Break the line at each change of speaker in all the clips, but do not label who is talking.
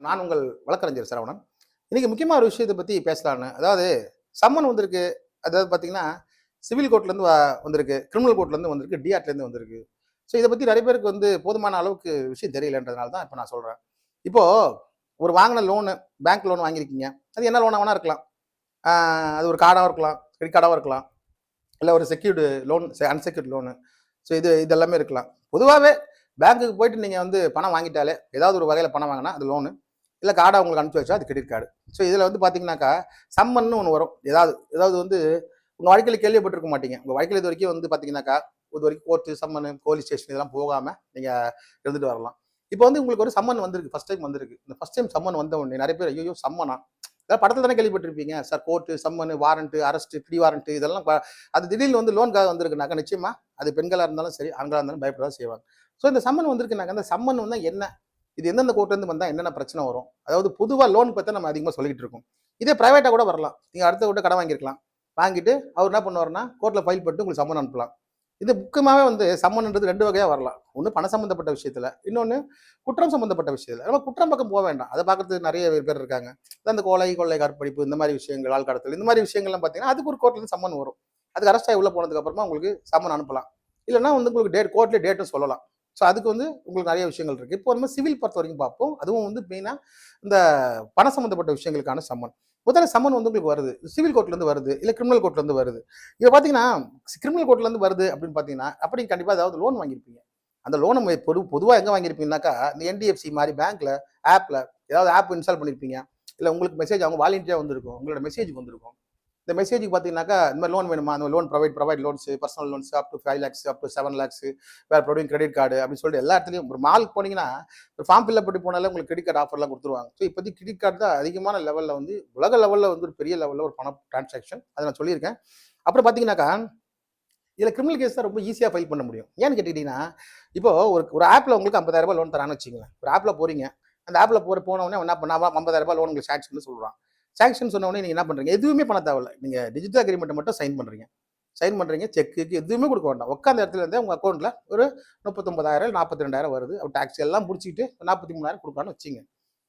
நான் உங்கள் வழக்கறிஞர் சரவணன். இன்னைக்கு முக்கியமா ஒரு விஷயத்த பத்தி பேசலான்னு. அதாவது சம்மன் வந்திருக்கு. அதாவது பார்த்தீங்கன்னா, சிவில் கோர்ட்லேருந்து வந்திருக்கு. கிரிமினல் கோர்ட்லேருந்து வந்திருக்கு. டிஆர்லேருந்து வந்திருக்கு. ஸோ இத பத்தி நெறைய பேருக்கு போதுமான அளவுக்கு விஷயம் தெரியலன்றதுனால தான் இப்ப நான் சொல்றேன். இப்போ ஒரு வாங்குன லோனு, பேங்க் லோன் வாங்கியிருக்கீங்க. அது என்ன லோனா வேணா இருக்கலாம். ஆ அது ஒரு கார்டாவும் இருக்கலாம். கிரெடிட் கார்டாவும் இருக்கலாம். இல்ல ஒரு secured loan, unsecured loan. So இது எல்லாமே இருக்கலாம். பொதுவாவே பேங்க்குக்கு போயிட்டு நீங்க பணம் வாங்கிட்டாலே, ஏதாவது ஒரு வகையில பணம் வாங்குனா அது லோனு. இல்ல கார்டா உங்களுக்கு அனுப்பிச்சு வச்சா அது கிரெடிட் கார்டு. ஸோ இதுல பார்த்தீங்கன்னாக்கா, சம்மன்னு ஒண்ணு வரும். ஏதாவது ஏதாவது உங்க வாழ்க்கையில கேள்விப்பட்டிருக்க மாட்டீங்க. உங்க வாழ்க்கையில இதுவரைக்கும் பார்த்தீங்கன்னாக்கா, இதுவரைக்கும் கோர்ட்டு, சம்மனு, போலீஸ் ஸ்டேஷன் இதெல்லாம் போகாம நீங்க இருந்துட்டு வரலாம். இப்போ உங்களுக்கு ஒரு சம்மன் வந்திருக்கு. ஃபர்ஸ்ட் டைம் வந்திருக்கு. இந்த ஃபர்ஸ்ட் டைம் சம்மன் வந்த உடனே நெறைய பேர் ஐய்யயோ! சம்மனா? அதாவது படத்துல தானே கேள்விப்பட்டிருப்பீங்க. Sir court, summon, warrant, arrest, pre warrant இதெல்லாம் அது திடீர்னு லோன்க்காக வந்திருக்குனாக்கா, நிச்சயமா அது பெண்களா இருந்தாலும் சரி, ஆண்களா இருந்தாலும் பயப்பட தான் செய்வாங்க. ஸோ இந்த சம்மன் வந்திருக்குனாக்கா, அந்த சம்மன் என்ன? இது எந்தெந்த கோர்ட்லேருந்து வந்தா என்னென்ன பிரச்சனை வரும்? அதாவது பொதுவா லோன் பத்தி நம்ம அதிகமா சொல்லிக்கிட்டு இருக்கோம். இதே பிரைவேட்டா கூட வரலாம். நீங்க அடுத்தவங்ககிட்ட கடன் வாங்கியிருக்கலாம். வாங்கிட்டு அவர் என்ன பண்ணுவாருன்னா, கோர்ட்ல ஃபைல் பண்ணிட்டு உங்களுக்கு சம்மன் அனுப்பலாம். இது முக்கியமாவே சம்மன்ன்றது 2 வகையா வரலாம். ஒண்ணு பணம் சம்பந்தப்பட்ட விஷயத்துல, இன்னொன்னு குற்றம் சம்பந்தப்பட்ட விஷயத்துல. நம்ம குற்றம் பக்கம் போ வேண்டாம். அத பார்க்கறதுக்கு நெறைய பேர் இருக்காங்க. அந்த கொள்ளை, கற்பழிப்பு இந்த மாரி விஷயங்கள், ஆள் கடத்தல் இந்த மாரி விஷயங்கள்லாம் பார்த்தீங்கன்னா, அதுக்கு ஒரு கோர்ட்ல இருந்து சம்மன் வரும். அதுக்கு அரெஸ்ட் ஆகி உள்ள போனதுக்கு அப்புறமா உங்களுக்கு சம்மன் அனுப்பலாம். இல்லன்னா உங்களுக்கு கோர்ட்ல டேட்டும் சொல்லலாம். ஸோ அதுக்கு உங்களுக்கு நெறைய விஷயங்கள் இருக்கு. இப்போ நம்ம சிவில் பொறுத்தவரைக்கும் பார்ப்போம். அதுவும் மெயினா இந்த பணம் சம்பந்தப்பட்ட விஷயங்களுக்கான சம்மன். முதல்ல சம்மன் உங்களுக்கு வருது. சிவில் கோர்ட்ல இருந்து வருது. இல்ல கிரிமினல் கோர்ட்ல இருந்து வருது. இத பார்த்தீங்கன்னா, கிரிமினல் கோர்ட்ல இருந்து வருது அப்படின்னு பார்த்தீங்கன்னா, அப்ப நீங்க கண்டிப்பா ஏதாவது லோன் வாங்கியிருப்பீங்க. அந்த லோன பொதுவா எங்க வாங்கியிருப்பீங்கன்னாக்கா, இந்த என்டிஎஃப்சி மாரி பேங்க்ல, ஆப்ல ஏதாவது ஆப் இன்ஸ்டால் பண்ணியிருப்பீங்க. இல்ல உங்களுக்கு மெசேஜ் அவங்க வாலண்டியரா வந்திருக்கும். உங்களோட மெசேஜ் வந்திருக்கும். இந்த மெசேஜுக்கு பார்த்தீங்கன்னாக்கா, இந்த மாதிரி லோன் வேணுமா? அந்த loan provide loans, personal loans up to 5 lakhs, up to 7 lakhs, we're providing credit card அப்படின்னு சொல்லிட்டு எல்லா இடத்துலயும் ஒரு மாலுக்கு போனீங்கன்னா, ஒரு ஃபார்ம் ஃபில் அப் பண்ணி போனாலே உங்களுக்கு கிரெடிட் கார்டு ஆஃபர்லாம் குடுத்துருவாங்க. ஸோ இப்போதைக்கு கிரெடிட் கார்டு தான் அதிகமான லெவல்ல உலக லெவல்ல ஒரு பெரிய லெவல்ல ஒரு பண டிரான்சாக்ஷன். அத நான் சொல்லியிருக்கேன். அப்புறம் பார்த்தீங்கன்னாக்கா, இதுல கிரிமினல் கேஸ் தான் ரொம்ப ஈஸியா ஃபைல் பண்ண முடியும். ஏன்னு கேட்டுக்கிட்டீங்கன்னா, இப்போ ஒரு ஒரு ஆப்ல உங்களுக்கு ரூ. 50,000 லோன் தரான்னு வச்சுக்கங்களேன். ஒரு ஆப்ல போறீங்க. அந்த ஆப்ல போன உடனே என்ன பண்ணா ரூ. 50,000 லோன் உங்களுக்கு சாங்ஷன்னு சொல்றான். சாங்ஷன் சொன்ன உடனே நீங்க என்ன பண்றீங்க? எதுவுமே பண்ண தேவையில்ல. நீங்க டிஜிட்டல் அக்ரீமெண்ட் மட்டும் சைன் பண்றீங்க. செக் எதுவுமே கொடுக்க வேண்டாம். உட்காந்த இடத்துல இருந்தே உங்க அக்கவுண்ட்ல ஒரு 39,000 42,000 வருது. டாக்ஸ் எல்லாம் முடிச்சுட்டு 43,000 கொடுக்குறான்னு வச்சுங்க.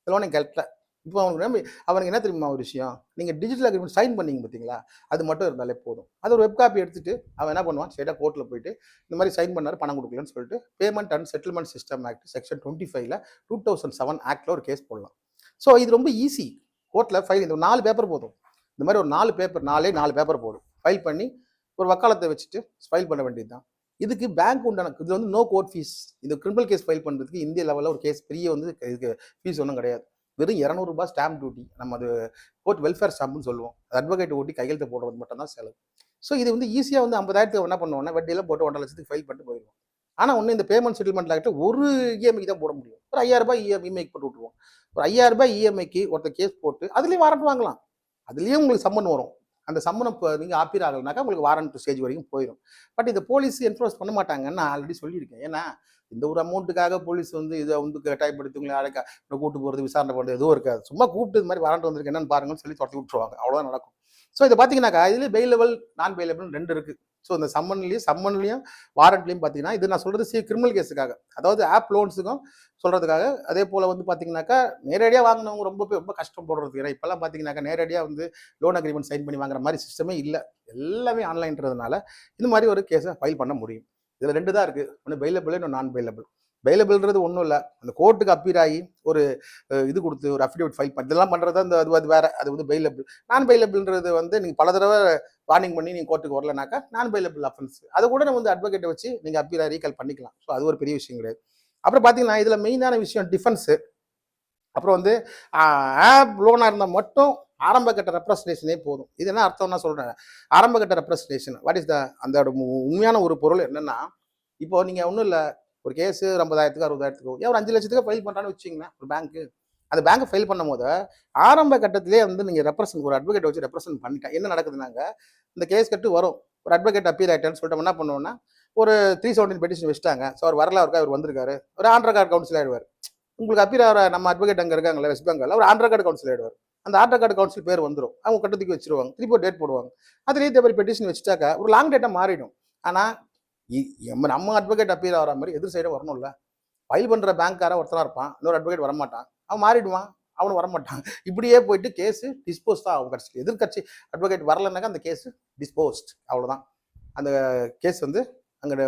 லோன் நீங்க கரெக்ட்டா இப்போ அவனுக்கு என்ன தெரியுமா ஒரு விஷயம்? நீங்க டிஜிட்டல் அக்ரீமெண்ட் சைன் பண்ணீங்க பார்த்தீங்களா? அது மட்டும் இருந்தாலே போதும். அது ஒரு வெப் காப்பி எடுத்துட்டு அவன் என்ன பண்ணுவான்? ஸ்ட்ரெயிட்டா கோர்ட்ல போயிட்டு இந்த மாதிரி சைன் பண்ணாரு, பணம் கொடுக்கலன்னு சொல்லிட்டு payment and settlement system act section 25ல 2007 ஆக்ட்ல ஒரு கேஸ் போடலாம். ஸோ இது ரொம்ப ஈஸி. கோர்ட்ல ஃபைல் இந்த 4 பேப்பர் போதும். இந்த மாதிரி ஒரு 4 பேப்பர் 4 பேப்பர் போதும். ஃபைல் பண்ணி ஒரு வக்காலத்தை வச்சுட்டு ஃபைல் பண்ண வேண்டியது தான். இதுக்கு பேங்க் உண்டான இது நோ கோர்ட் ஃபீஸ். இந்த கிரிமினல் கேஸ் ஃபைல் பண்றதுக்கு இந்திய லெவலில் ஒரு கேஸ் பெரிய இதுக்கு ஃபீஸ் ஒன்றும் கிடையாது. வெறும் ரூ. 200 ஸ்டாம்ப் டியூட்டி. நம்ம அது கோர்ட் வெல்ஃபேர் ஸ்டாம்ப்னு சொல்லுவோம். அட்வொகேட் ஓட்டி கையெழுத்து போடுறது மட்டும் தான் செலவு. ஸோ இது ஈஸியா 50,000 என்ன பண்ணுவோம்னா வட்டியெல்லாம் போட்டு 1,50,000 ஃபைல் பண்ணிட்டு போயிடுவோம். ஆனா இந்த பேமெண்ட் செட்டில்மெண்ட் ஆக்ட் ஒரு இஎம்ஐக்கு தான் போட முடியும். ஒரு ரூ. 5,000 இஎம்ஐக்கு போட்டு விட்டுருவோம். ஒரு ரூ. 5,000 இஎம்ஐக்கு ஒருத்தர் கேஸ் போட்டு அதுலயும் வாரண்ட் வாங்கலாம். அதுலயும் உங்களுக்கு சம்மன் வரும். அந்த சம்மனை நீங்க ஆப்பீர் ஆகலைனாக்கா உங்களுக்கு வாரண்ட் ஸ்டேஜ் வரைக்கும் போயிடும். பட் இந்த போலீஸ் என்ஃபோர்ஸ் பண்ண மாட்டாங்கன்னு நான் ஆல்ரெடி சொல்லியிருக்கேன். ஏன்னா இந்த ஒரு அமௌண்ட்டுக்காக போலீஸ் இதை கட்டாயப்படுத்தி உங்களை அழைக்க கூட்டு போறது விசாரணை பண்ணுறது எதுவும் இருக்காது. சும்மா கூப்பிட்டு இது மாதிரி வாரண்ட் வந்திருக்கு என்னன்னு பாருங்கன்னு சொல்லி துரத்தி விட்டுருவாங்க. அவ்வளோதான் நடக்கும். ஸோ இதை பார்த்தீங்கன்னாக்கா இதுல பெயிலபிள் நான் பெயிலபிள் 2 இருக்கு. ஸோ இந்த சம்மன்லையும் வாரண்ட்லையும் பார்த்தீங்கன்னா இது நான் சொல்றது கிரிமினல் கேஸுக்காக, அதாவது ஆப் லோன்ஸுக்கும் சொல்றதுக்காக. அதே போல பார்த்தீங்கன்னாக்கா நேரடியாக வாங்கினவங்க ரொம்ப கஷ்டப்படுறது. ஏன்னா இப்பெல்லாம் பார்த்தீங்கன்னாக்கா நேரடியாக லோன் அக்ரிமெண்ட் சைன் பண்ணி வாங்குற மாதிரி சிஸ்டமே இல்லை. எல்லாமே ஆன்லைன்றதுனால இந்த மாதிரி ஒரு கேஸை ஃபைல் பண்ண முடியும். இதுல 2 தான் இருக்கு. ஒன்று பெயிலபிள், இன்னும் நான் பெயிலபிள். பெயிலபிள்ன்றது ஒன்றும் இல்லை. அந்த கோர்ட்டுக்கு அப்பீர் ஆகி ஒரு இது கொடுத்து ஒரு அஃபிடேவிட் ஃபைல் பண்ணி இதெல்லாம் பண்றது அது வேற. அது பெயிலபிள். நான் பெயிலபிள்ன்றது நீங்க பல தடவை வார்னிங் பண்ணி நீங்க கோர்ட்டுக்கு வரலனாக்கா நான் பெயிலபிள் அஃபென்ஸ். அதை கூட நம்ம அட்வொகேட்டை வச்சு நீங்க அப்பீர் ரீகால் பண்ணிக்கலாம். ஸோ அது ஒரு பெரிய விஷயம் கிடையாது. அப்புறம் பார்த்தீங்கன்னா இதுல மெயினான விஷயம் டிஃபென்ஸ். அப்புறம் ஆப் லோனா இருந்தால் மட்டும் ஆரம்ப கட்ட ரெப்ரஸன்டேஷனே போதும். இது என்ன அர்த்தம்னா சொல்றேன். ஆரம்ப கட்ட ரெப்ரஸன்டேஷன் வாட் இஸ் அந்த உண்மையான ஒரு பொருள் என்னன்னா, இப்போ நீங்க ஒன்றும் இல்லை, ஒரு கேஸ் 50,000க்கு 60,000க்கு ஏன் ஒரு 5 லட்சத்துக்கு ஃபைல் பண்றான்னு வச்சுங்களேன் ஒரு பேங்க்கு. அந்த பேங்க் ஃபைல் பண்ணும் போது ஆரம்ப கட்டத்திலே நீங்க ஒரு அட்வொகேட் வச்சு ரெப்ரசென்ட் பண்ணிட்டேன். என்ன நடக்குதுனாங்க, இந்த கேஸ் கட்டு வரும். ஒரு அட்வொகேட் அப்பீல் ஆயிட்டேன்னு சொல்லிட்டு என்ன பண்ணுவோம்னா, ஒரு 317 பெட்டிஷன் வச்சுட்டாங்க. ஸோ அவர் வரல, அவர் வந்திருக்காரு. ஒரு ஆண்டர் கார்டு கவுன்சில் ஆயிடுவார். உங்களுக்கு அப்பீர் ஆகிற நம்ம அட்வொகேட் அங்கே இருக்காங்களே வெஸ்ட் பெங்கால், அவர் ஆண்டர் கார்டு கவுன்சில் ஆயிடுவார். அந்த ஆண்டர் கார்டு கவுன்சில் பேர் வந்துடும். அவங்க கட்டத்துக்கு வச்சிருவாங்க. திருப்பி ஒரு டேட் போடுவாங்க. அதுலேயே இந்த மாதிரி பெட்டிஷன் வச்சுட்டாக்கா ஒரு லாங் டேட்டாக மாறிடும். ஆனால் நம்ம அட்வொகேட் அப்பீல் ஆகிற மாதிரி எதிர் சைடாக வரணும்ல. ஃபைல் பண்ற பேங்க்கார ஒருத்தனா இருப்பான், இன்னொரு அட்வொகேட் வரமாட்டான். அவன் மாறிடுவான். அவனும் வரமாட்டான். இப்படியே போயிட்டு கேஸ் டிஸ்போஸ் தான் ஆகும். கட்சி எதிர்கட்சி அட்வொகேட் வரலன்னாக்கா அந்த கேஸ் டிஸ்போஸ்ட், அவ்வளோதான். அந்த கேஸ் வந்து அங்கே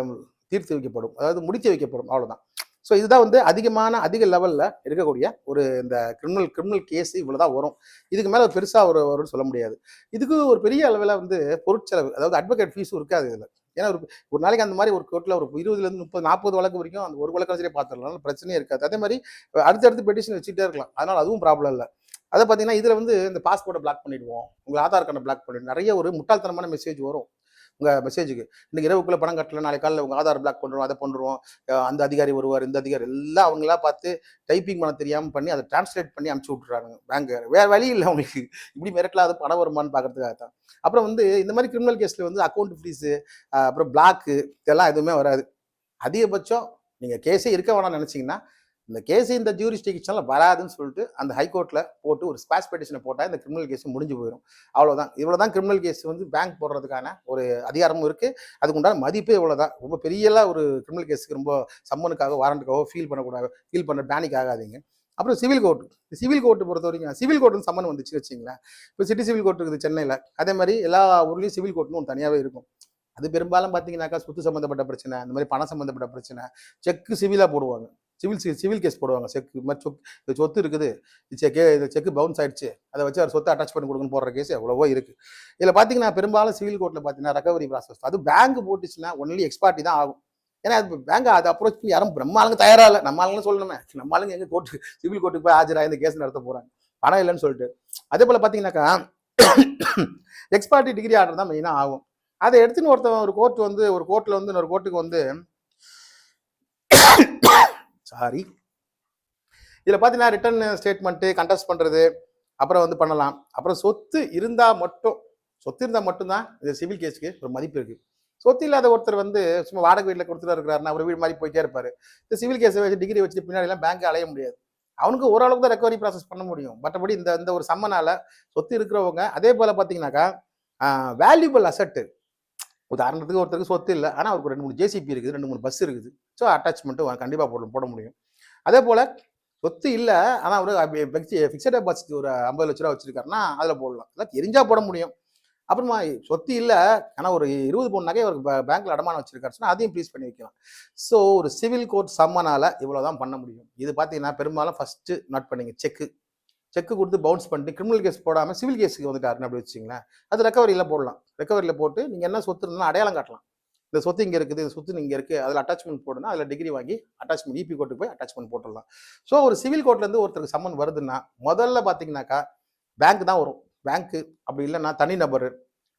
தீர்த்து வைக்கப்படும், அதாவது முடித்து வைக்கப்படும், அவ்வளோதான். ஸோ இதுதான் வந்து அதிக லெவலில் இருக்கக்கூடிய ஒரு இந்த கிரிமினல் கேஸ் இவ்வளோதான் வரும். இதுக்கு மேலே பெருசாக வரும்னு சொல்ல முடியாது. இதுக்கு ஒரு பெரிய அளவில் வந்து பொருட்செலவு, அதாவது அட்வொகேட் ஃபீஸும் இருக்காது இதில். ஏன்னா ஒரு நாளைக்கு அந்த மாதிரி ஒரு கோர்ட்டில் ஒரு 20லேருந்து 30 40 வழக்கு வரைக்கும் அந்த ஒரு வழக்காசிரியை பார்த்துடலாம், பிரச்சனையே இருக்காது. அதே மாதிரி அடுத்தடுத்து பெட்டிஷன் வச்சுட்டே இருக்கலாம், அதனால் அதுவும் ப்ராப்ளம் இல்லை. அதை பார்த்தீங்கன்னா இதில் வந்து இந்த பாஸ்போர்ட்டை பிளாக் பண்ணிடுவோம், உங்கள் ஆதார் கார்டை பிளாக் பண்ணிடுவோம், நிறைய ஒரு முட்டாள்தனமான மெசேஜ் வரும் உங்கள் மெசேஜுக்கு. இன்னைக்கு இரவுக்குள்ளே பணம் கட்டல, நாளைக்கு காலையில் உங்கள் ஆதார் பிளாக் பண்ணுறோம், அதை பண்ணுறோம், அந்த அதிகாரி வருவார், இந்த அதிகாரி எல்லாம் அவங்களா பார்த்து டைப்பிங் பண்ண தெரியாமல் பண்ணி அதை டிரான்ஸ்லேட் பண்ணி அனுப்பிச்சி விட்டுறாங்க பேங்க். வேறு வழி இல்லை அவங்களுக்கு, இப்படி மிரட்டலாவது பணம் வருமானு பார்க்கறதுக்காக தான். அப்புறம் வந்து இந்த மாதிரி கிரிமினல் கேஸில் வந்து அக்கௌண்ட் ஃப்ரீஸு, அப்புறம் பிளாக்கு, இதெல்லாம் எதுவுமே வராது. அதிகபட்சம் நீங்கள் கேஸே இருக்க வேணாம்னு நினச்சிங்கன்னா இந்த கேஸ் இந்த ஜூரிஸ்டிக்ஷனில் வராதுன்னு சொல்லிட்டு அந்த ஹைகோர்ட்டில் போட்டு ஒரு ஸ்குவாஷ் பெட்டிஷனை போட்டால் இந்த கிரிமினல் கேஸ் முடிஞ்சு போயிடும், அவ்வளோதான். இவ்வளோதான் கிரிமினல் கேஸ் வந்து பேங்க் போடுறதுக்கான ஒரு அதிகாரமும் இருக்குது, அதுக்கு உண்டான மதிப்பே இவ்வளோதான். ரொம்ப பெரியலாம் ஒரு கிரிமினல் கேஸுக்கு ரொம்ப சம்மனுக்காக வாரண்ட்டுக்காக ஃபீல் பண்ண பேனிக் ஆகாதீங்க. அப்புறம் சிவில் கோர்ட்டு பொறுத்த வரைக்கும் சிவில் கோர்ட்டுன்னு சம்மன் வந்துச்சு வச்சிங்களேன். இப்போ சிட்டி சிவில் கோர்ட் இருக்குது சென்னையில், அதே மாதிரி எல்லா ஊர்லேயும் சிவில் கோர்ட்னு ஒன்று தனியாகவே இருக்கும். அது பெரும்பாலும் பார்த்தீங்கன்னாக்கா சொத்து சம்மந்தப்பட்ட பிரச்சனை, அந்த மாதிரி பணம் சம்மந்தப்பட்ட பிரச்சனை, செக்கு சிவிலாக போடுவாங்க, சிவில் கேஸ் போடுவாங்க. செக் மாதிரி சொத்து இருக்குது, செக்கு பவுன்ஸ் ஆயிடுச்சு, அதை வச்சு அவர் சொத்தை அட்டாச் பண்ணி கொடுக்கணும் போடுற கேஸ் எவ்வளவோ இருக்குது. இதில் பார்த்தீங்கன்னா பெரும்பாலும் சிவில் கோர்ட்டில் பார்த்தீங்கன்னா ரெக்கவரி ப்ராசஸ், அது பேங்க் போட்டுச்சுன்னா ஒன்லி எக்ஸ்பார்ட்டி தான் ஆகும். ஏன்னா அது பேங்க் அதை அப்ரோச் பண்ணி யாரும் நம்ம ஆளுங்க தயாராக இல்லை, நம்ம ஆளுங்க சொல்லணுமே, நம்ம ஆளுங்க எங்கே சிவில் கோர்ட்டுக்கு போய் ஆஜராக இந்த கேஸ் நடத்த போகிறாங்க பணம் இல்லைன்னு சொல்லிட்டு. அதே போல் பார்த்தீங்கன்னாக்கா எக்ஸ்பார்ட்டி டிகிரி ஆர்டர் தான் மெயினாக ஆகும். அதை எடுத்துன்னு ஒருத்தன் ஒரு கோர்ட்டில் வந்து இன்னொரு கோர்ட்டுக்கு வந்து இதில் பார்த்தீங்கன்னா ரிட்டர்ன் ஸ்டேட்மெண்ட்டு கண்டஸ்ட் பண்ணுறது அப்புறம் வந்து பண்ணலாம். அப்புறம் சொத்து இருந்தால் மட்டும்தான் இந்த சிவில் கேஸுக்கு ஒரு மதிப்பு இருக்குது. சொத்து இல்லாத ஒருத்தர் வந்து சும்மா வாடகை வீட்டில் கொடுத்துட்டு இருக்கிறாருன்னா அவர் வீடு மாதிரி போயிட்டே இருப்பார். இந்த சிவில் கேஸை வச்சு டிகிரி வச்சுட்டு பின்னாடிலாம் பேங்க் அலைய முடியாது. அவனுக்கு ஓரளவுக்கு தான் ரெக்கவரி ப்ராசஸ் பண்ண முடியும். மற்றபடி இந்த ஒரு சம்மனால் சொத்து இருக்கிறவங்க, அதே போல் பார்த்தீங்கன்னாக்கா வேல்யூபிள் அசட்டு, உதாரணத்துக்கு ஒருத்தருக்கு சொத்து இல்லை, ஆனால் அவருக்கு 2-3 ஜேசிபி இருக்குது, 2-3 பஸ் இருக்குது, ஸோ அட்டாச்மெண்ட்டு கண்டிப்பாக போட முடியும். அதே போல் சொத்து இல்லை ஆனால் ஒரு ஃபிக்ஸட் டெபாசிட் ஒரு 50 லட்ச ரூபா வச்சுருக்காருன்னா அதில் போடலாம், எல்லாம் தெரிஞ்சால் போட முடியும். அப்புறமா சொத்து இல்லை ஆனால் ஒரு 20 பவுன் நகை அவருக்கு பேங்க்கில் அடமானம் வச்சிருக்காரு சொன்னால் அதையும் ப்ளீஸ் பண்ணி வைக்கலாம். ஸோ ஒரு சிவில் கோர்ட் சம்மனால் இவ்வளோ தான் பண்ண முடியும். இது பார்த்தீங்கன்னா பெரும்பாலும் ஃபஸ்ட்டு நோட் பண்ணிங்க, செக்கு கொடுத்து பவுன்ஸ் பண்ணிட்டு கிரிமினல் கேஸ் போடாமல் சிவில் கேஸுக்கு வந்துட்டாருன்னு அப்படி வச்சிங்களேன், அது ரெக்கவரியில் போடலாம். ரெக்கவரியில் போட்டு நீங்கள் என்ன சொத்து இருந்தாலும் அடையாளம் காட்டலாம், இந்த சொத்து இங்கே இருக்குது, இந்த சொத்து இங்கே இருக்குது, அதில் அட்டாச்மெண்ட் போடணும், அதில் டிகிரி வாங்கி அட்டாச்மெண்ட் இபி கோர்ட்டுக்கு போய் அட்டாச்மெண்ட் போட்டுடலாம். ஸோ ஒரு சிவில் கோர்ட்லேருந்து ஒருத்தருக்கு சம்மன் வருதுன்னா முதல்ல பார்த்தீங்கன்னாக்கா பேங்க் தான் வரும். பேங்க்கு அப்படி இல்லைன்னா தனிநபர்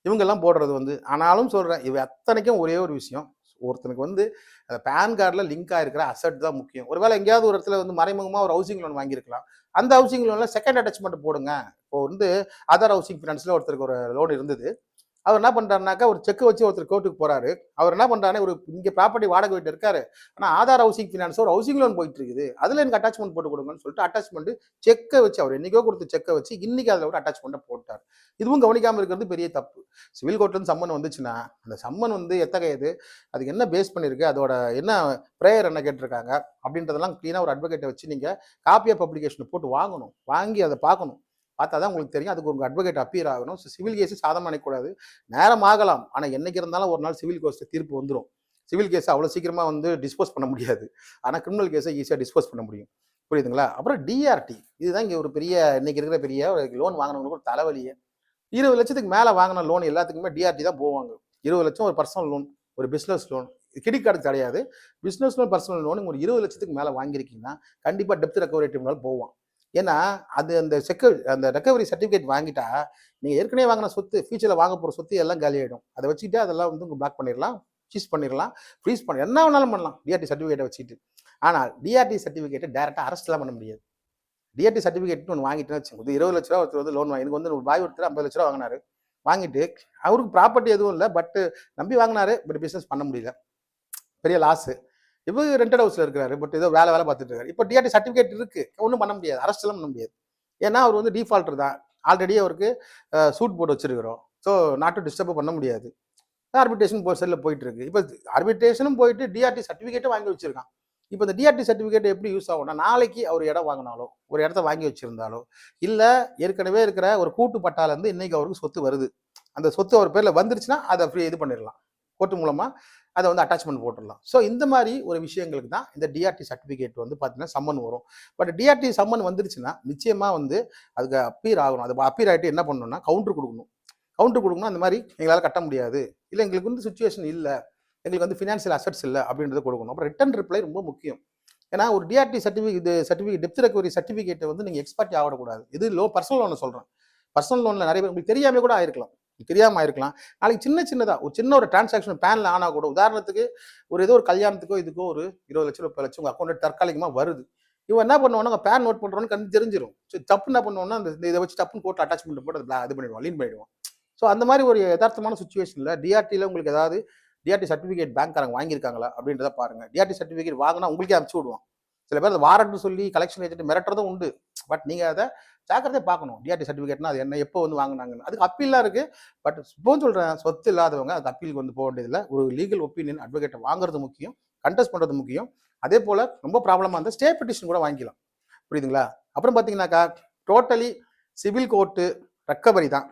இவங்கெல்லாம் போடுறது வந்து. ஆனாலும் சொல்கிறேன், இவ அத்தனைக்கும் ஒரே ஒரு விஷயம், ஒருத்தனுக்கு வந்து அந்த பேன் கார்டில் லிங்க் ஆகிருக்கிற அசட் தான் முக்கியம். ஒருவேளை எங்கேயாவது ஒரு இடத்துல வந்து மறைமுகமாக ஒரு ஹவுசிங் லோன் வாங்கியிருக்கலாம், அந்த ஹவுசிங் லோனில் செகண்ட் அட்டாச்மெண்ட் போடுங்க. இப்போ வந்து ஆதார் ஹவுசிங் ஃபினான்ஸில் ஒருத்தருக்கு ஒரு லோன் இருந்தது, அவர் என்ன பண்ணுறாருனாக்கா ஒரு செக்கை வச்சு ஒருத்தர் கோர்ட்டுக்கு போகிறாரு. அவர் என்ன பண்ணுறாரு, ஒரு இங்கே ப்ராப்பர்ட்டி வாடகை வீட்டு இருக்காரு, ஆனால் ஆதார் ஹவுசிங் ஃபினான்ஸ் ஒரு ஹவுசிங் லோன் போயிட்டு இருக்குது, அதில் எனக்கு அட்டாச்மெண்ட் போட்டு கொடுங்கன்னு சொல்லிட்டு அட்டாச்மெண்ட் செக்கை வச்சு, அவர் என்னைக்கோ கொடுத்த செக்கை வச்சு இன்னைக்கு அதில் ஒரு அட்டாச்மெண்ட்டை போட்டார். இதுவும் கவனிக்காமல் இருக்கிறது பெரிய தப்பு. சிவில் கோர்ட்லேருந்து சம்மன் வந்துச்சுன்னா அந்த சம்மன் வந்து எத்தகையது, அதுக்கு என்ன பேஸ் பண்ணியிருக்கு, அதோட என்ன ப்ரேயர் என்ன கேட்டிருக்காங்க அப்படின்றதெல்லாம் க்ளீனாக ஒரு அட்வொகேட்டை வச்சு நீங்கள் காப்பி ஆஃப் பப்ளிகேஷனை போட்டு வாங்கி அதை பார்க்கணும். பார்த்தா தான் உங்களுக்கு தெரியும், அதுக்கு உங்கள் அட்வொகேட் அப்பியர் ஆகணும். ஸோ சிவில் கேஸு சாதம் அணைக்கூடாது, நேரம் ஆகலாம், ஆனால் என்னைக்கு இருந்தாலும் ஒரு நாள் சிவில் கேஸில் தீர்ப்பு வந்துடும். சிவில் கேஸை அவ்வளோ சீக்கிரமாக வந்து டிஸ்போஸ் பண்ண முடியாது, ஆனால் கிரிமினல் கேஸை ஈஸியாக டிஸ்போஸ் பண்ண முடியும். புரியுதுங்களா? அப்புறம் டிஆர்டி, இதுதான் இங்கே ஒரு பெரிய இன்னைக்கு இருக்கிற பெரிய லோன் வாங்கினவங்களுக்கு ஒரு தலைவலியே. 20 லட்சத்துக்கு மேலே வாங்கின லோன் எல்லாத்துக்குமே டிஆர்டி தான் போவாங்க. 20 லட்சம் ஒரு பர்சனல் லோன், ஒரு பிஸ்னஸ் லோன், கிரெடிட் கார்டு கிடையாது, பிஸ்னஸ் லோன் பர்சனல் லோன் ஒரு 20 லட்சத்துக்கு மேலே வாங்கியிருக்கீங்கன்னா கண்டிப்பாக டெப்த் ரெக்கவரி ட்ரிபியூனல் போவான். ஏன்னா அது அந்த ரெக்கவரி சர்டிஃபிகேட் வாங்கிட்டா நீங்கள் ஏற்கனவே வாங்கின சொத்து, ஃபியூச்சரில் வாங்க போகிற சொத்து எல்லாம் காலியாகிடும். அதை வச்சுக்கிட்டு அதெல்லாம் வந்து உங்கள் பிளாக் பண்ணிடலாம், சீஸ் பண்ணிடலாம், ஃப்ரீஸ் பண்ண என்ன வேணாலும் பண்ணலாம் டிஆர்டி சர்டிஃபிகேட்டை வச்சுட்டு. ஆனால் டிஆர்டி சர்டிஃபிகேட்டை டேரெக்டாக அரெஸ்ட்லாம் பண்ண முடியாது. டிஆர்டி சர்டிஃபிகேட்னு ஒன்று வாங்கிட்டுன்னு வச்சுக்கோங்க, 20 லட்ச ரூபா ஒருத்தர் வந்து லோன் வாங்கி, எனக்கு வந்து ஒரு பாய் ஒருத்தர் 50 லட்ச ரூபா வாங்கினாரு, வாங்கிட்டு அவருக்கு ப்ராப்பர்ட்டி எதுவும் இல்லை, பட் நம்பி வாங்கினாரு, பட் பிஸ்னஸ் பண்ண முடியல, பெரிய லாஸு. இவர் ரெண்டட் ஹவுஸில் இருக்கிறாரு, பட் ஏதோ வேலை பார்த்துட்டு இருக்காரு. இப்போ டிஆர்டி சர்டிஃபிகேட் இருக்குது, ஒன்றும் பண்ண முடியாது, அரெஸ்ட்லாம் பண்ண முடியாது. ஏன்னா அவர் வந்து டிஃபால்ட்டர் தான், ஆல்ரெடி அவருக்கு சூட் போட்டு வச்சிருக்கிறோம். ஸோ நாட்டு டிஸ்டர்ப் பண்ண முடியாது. ஆர்பிட்ரேஷன் செல்லில் போயிட்டு இருக்கு. இப்போ ஆர்பிட்ரேஷனும் போயிட்டு டிஆர்டி சர்டிஃபிகேட்டும் வாங்கி வச்சிருக்கான். இப்போ இந்த டிஆர்டி சர்டிஃபிகேட் எப்படி யூஸ் ஆகும்னா, நாளைக்கு அவர் இடம் வாங்கினாலோ, ஒரு இடத்த வாங்கி வச்சிருந்தாலோ, இல்ல ஏற்கனவே இருக்கிற ஒரு கூட்டு பட்டாலேருந்து இன்னைக்கு அவருக்கு சொத்து வருது. அந்த சொத்து அவர் பேர்ல வந்துருச்சுன்னா, அத ஃப்ரீ இது பண்ணிடலாம். கோர்ட் மூலமா அத வந்து அட்டாச்மெண்ட் போட்டுடலாம். ஸோ இந்த மாரி ஒரு விஷயங்களுக்கு தான் இந்த டிஆர்டி சர்டிஃபிகேட் வந்து பார்த்தீங்கன்னா, சம்மன் வரும். பட் டிஆர்டி சம்மன் வந்துருச்சுன்னா, நிச்சயமா வந்து அதுக்கு அப்பீர் ஆகணும். அது அப்பீர் ஆயிட்டு என்ன பண்ணணும்னா, கவுண்டர் குடுக்கணும். கவுண்டர் குடுக்கணும். அந்த மாரி எங்களால கட்ட முடியாது. இல்ல எங்களுக்கு வந்து சிச்சுவேஷன் இல்ல. எங்களுக்கு வந்து ஃபினான்ஷியல் அசெட்ஸ் இல்ல அப்படின்றத கொடுக்கணும். அப்புறம் ரிட்டர்ன் ரிப்ளை ரொம்ப முக்கியம். ஏன்னா ஒரு டிஆர்டி சர்டிஃபிகேட் டெப்த் ரெக்கவரி சர்டிஃபிகேட்ட வந்து நீங்க எக்ஸ்பர்ட் ஆகக்கூடாது. இது பர்சனல் லோன்ல சொல்றேன். பர்சனல் லோன்ல நிறைய பேர் உங்களுக்கு தெரியாம கூட ஆயிருக்கலாம். தெரியாம ஆயிருக்கலாம். நாளைக்கு சின்னதா ஒரு சின்ன ஒரு டிரான்சாக்ஷன் பேன்ல ஆனா கூட உதாரணத்துக்கு ஏதோ ஒரு கல்யாணத்துக்கோ இதுக்கோ ஒரு 20,00,000 30,00,000 உங்க அக்கௌண்ட்ல தற்காலிகமா வருது. இவன் என்ன பண்ணுவான்னா பேன் நோட் பண்றோம்னு கண்ணு தெரிஞ்சிரும். தப்பு என்ன பண்ணுவான்னா இதை வச்சு தப்புன்னு கோர்ட் அட்டாச்மெண்ட் போட்டு இது பண்ணிடுவான், லீன் பண்ணிடுவான். ஸோ அந்த மாதிரி ஒரு யதார்த்தமான சுச்சுவேஷன்ல டிஆர்டியில் உங்களுக்கு ஏதாவது டிஆர்டி சர்டிஃபிகேட் பேங்க்காரங்க வாங்கியிருக்காங்களா அப்படின்றத பாருங்க. டிஆர்டி சர்டிஃபிகேட் வாங்கினா உங்களுக்கே அனுப்பிச்சு விடுவான். சில பேர் வாரண்ட் சொல்லி கலெக்ஷன் ஏஜென்ட் மிரட்டுறதும் உண்டு. பட் நீங்க அதை ஜாக்கிரதையா பார்க்கணும். டிஆர்டி சர்டிஃபிகேட்னா அது என்ன, எப்போ வந்து வாங்கினாங்கன்னு. அதுக்கு அப்பீல்லாம் இருக்கு. பட் இப்போ சொல்றேன், சொத்து இல்லாதவங்க அது அப்பீலுக்கு வந்து போக வேண்டியதில்லை. ஒரு லீகல் ஒப்பீனியன் அட்வொகேட்டை வாங்குறது முக்கியம், கண்டெஸ்ட் பண்றது முக்கியம். அதே போல ரொம்ப ப்ராப்ளமா இருந்தால் ஸ்டே பெட்டிஷன் கூட வாங்கிக்கலாம். புரியுதுங்களா? அப்புறம் பார்த்தீங்கன்னாக்கா டோட்டலி சிவில் கோர்ட்டு ரெக்கவரி தான்.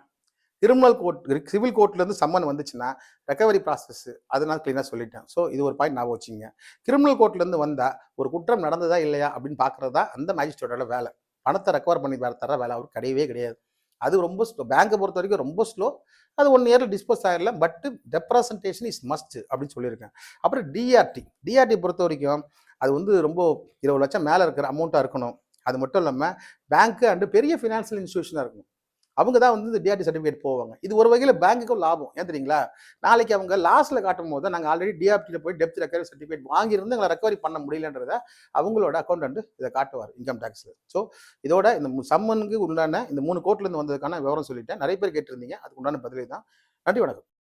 கிரிமினல் கோர்ட் சிவில் கோர்ட்லேருந்து சம்மன் வந்துச்சுன்னா ரெக்கவரி ப்ராசஸ் அது நான் கிளீனாக சொல்லிட்டேன். ஸோ இது ஒரு பாயிண்ட் ஞாபகம் வச்சுங்க. கிரிமினல் கோர்ட்லேருந்து வந்தால் ஒரு குற்றம் நடந்ததா இல்லையா அப்படின்னு பார்க்குறது தான் அந்த மேஜிஸ்ட்ரேட்டோட வேலை. பணத்தை ரெக்கவர் பண்ணி தர வேலை அவருக்கு கிடையவே கிடையாது. அது ரொம்ப ஸ்லோ. பேங்கை பொறுத்த வரைக்கும் ரொம்ப ஸ்லோ. அது 1 இயர்ல டிஸ்போஸ் ஆகிடல. பட் ரெப்ரசன்டேஷன் இஸ் மஸ்ட் அப்படின்னு சொல்லியிருக்கேன். அப்புறம் டிஆர்டி பொறுத்த வரைக்கும் அது வந்து ரொம்ப 20 லட்சம் மேலே இருக்கிற அமௌண்ட்டாக இருக்கணும். அது மட்டும் இல்லாமல் பேங்க்கு அண்டு பெரிய ஃபினான்ஷியல் இன்ஸ்டியூஷனாக இருக்கணும். அவங்க தான் வந்து இந்த டிஆர்டி சர்டிஃபிகேட் போவாங்க. இது ஒரு வகையில் பேங்குக்கும் லாபம். ஏன் தெரியுங்களா? நாளைக்கு அவங்க லாஸ்ட்ல காட்டும் போது நாங்கள் ஆல்ரெடி டிஆர்டியில் போய் டெப்த் ரெக்கவரி சர்டிஃபிகேட் வாங்கியிருந்து எங்களை ரெக்கவரி பண்ண முடியலன்றத அவங்களோட அக்கௌண்டன்ட் இதை காட்டுவார் இன்கம் டேக்ஸில். ஸோ இதோட இந்த சம்மனுக்கு உண்டான இந்த 3 கோர்ட்லேருந்து வந்ததுக்கான விவரம் சொல்லிட்டேன். நிறைய பேர் கேட்டிருந்தீங்க. அதுக்கு உண்டான பதிலை தான். நன்றி, வணக்கம்.